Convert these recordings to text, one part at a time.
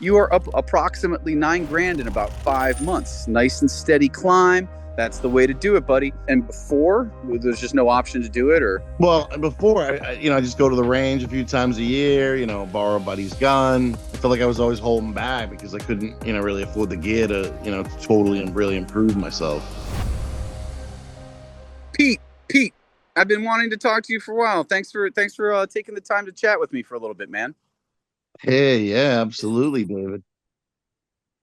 You are up approximately 9 grand in about 5 months. Nice and steady climb. That's the way to do it, buddy. And before, there's just no option to do it, or Well, before I just go to the range a few times a year. Borrow a buddy's gun. I felt like I was always holding back because I couldn't, really afford the gear to totally and really improve myself. Pete, I've been wanting to talk to you for a while. Thanks for taking the time to chat with me for a little bit, man. Hey, yeah, absolutely, David.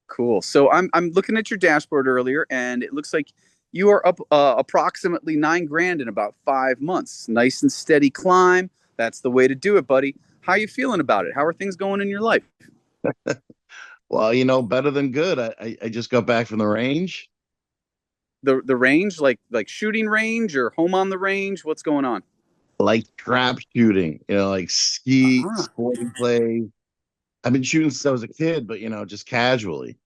Cool. So I'm looking at your dashboard earlier, and it looks like you are up approximately 9 grand in about 5 months. Nice and steady climb. That's the way to do it, buddy. How you feeling about it? How are things going in your life? Well, better than good. I just got back from the range. The range, like shooting range or home on the range? What's going on? Like trap shooting, like ski, Ah, sporting play. I've been shooting since I was a kid, but just casually.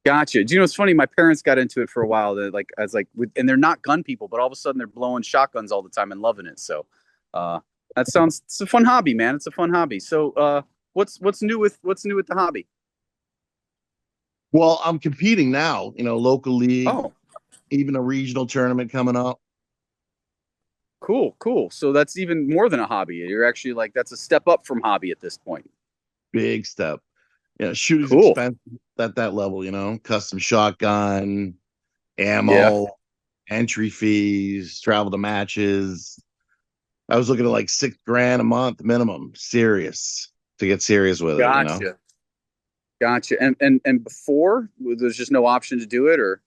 gotcha. Do you know what's funny? My parents got into it for a while. And they're not gun people, but all of a sudden they're blowing shotguns all the time and loving it. So, uh, it's a fun hobby, man. It's a fun hobby. So, what's new with the hobby? Well, I'm competing now, local league, Oh, even a regional tournament coming up. cool. So that's even more than a hobby. You're actually like that's a step up from hobby at this point. Big step. Shooting's Cool. expensive at that level, custom shotgun, Yeah. ammo, entry fees, travel to matches. I was looking at like 6 grand a month minimum, serious to get serious with it. Gotcha. And before there's just no option to do it, or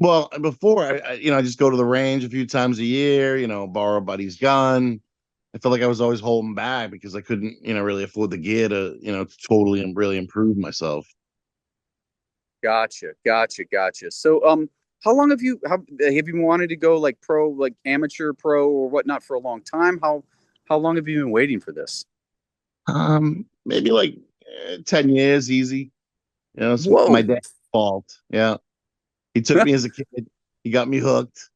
Well, before I just go to the range a few times a year, borrow a buddy's gun. I felt like I was always holding back because I couldn't, really afford the gear to totally and really improve myself. gotcha. So how long have you been wanting to go like pro, like amateur pro or whatnot for a long time? How long have you been waiting for this? Maybe like 10 years, easy. It's my Whoa. dad's fault. Yeah. He took me as a kid. He got me hooked.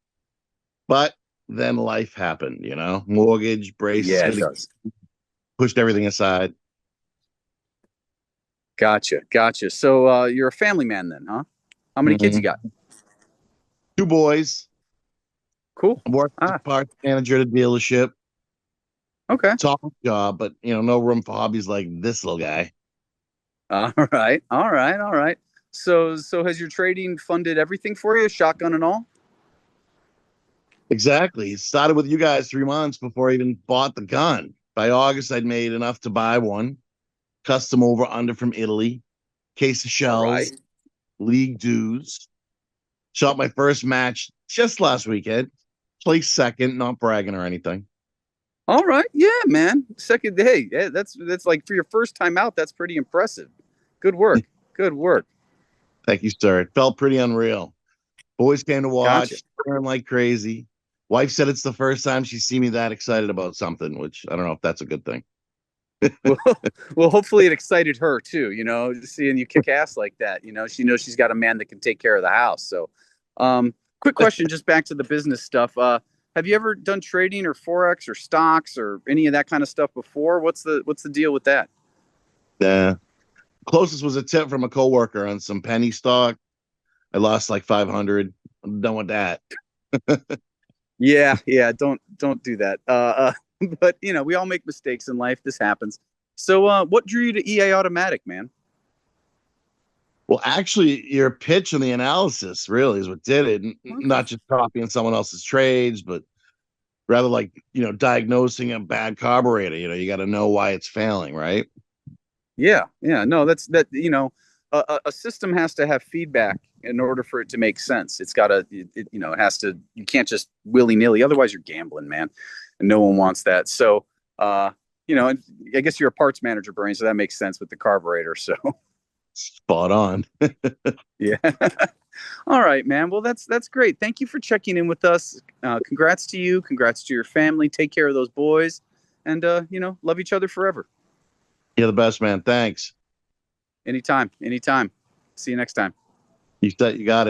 But then life happened, mortgage, braces, Yeah, it does. pushed everything aside. Gotcha. So you're a family man then, huh? How many kids you Mhm. got? 2 boys. Cool. I worked as Ah, a parts manager at a dealership. okay. Top job, but no room for hobbies like this little guy. All right. So has your trading funded everything for you, shotgun and all? Exactly. It started with you guys 3 months before I even bought the gun. By August, I'd made enough to buy one, custom over under from Italy, case of All right. shells, league dues. Shot my first match just last weekend. Placed second, not bragging or anything. All right. Yeah, man. Second day. Yeah, that's like for your first time out, that's pretty impressive. Good work. Good work. Thank you, sir. It felt pretty unreal. Boys came to Gotcha. watch, cheering like crazy. Wife said it's the first time she's seen me that excited about something, which I don't know if that's a good thing. Well, well, hopefully it excited her too, seeing you kick ass like that. She knows she's got a man that can take care of the house. So, quick question, just back to the business stuff. Have you ever done trading or Forex or stocks or any of that kind of stuff before? What's the deal with that? The closest was a tip from a coworker on some penny stock. I lost like 500. I'm done with that. Yeah. Don't do that. But we all make mistakes in life. This happens. So, what drew you to EA Automatic, man? Well, actually, your pitch and the analysis really is what did it. Okay. Not just copying someone else's trades, but rather like, diagnosing a bad carburetor. You got to know why it's failing, right? Yeah. No, that's that. A system has to have feedback in order for it to make sense. It's got to, it has to. You can't just willy nilly. Otherwise, you're gambling, man, and no one wants that. So, and I guess you're a parts manager, brain, so that makes sense with the carburetor. So, Spot on. yeah. All right, man. Well, that's great. Thank you for checking in with us. Congrats to you. Congrats to your family. Take care of those boys, and love each other forever. You're the best, man. Thanks. Anytime. See you next time. You got it.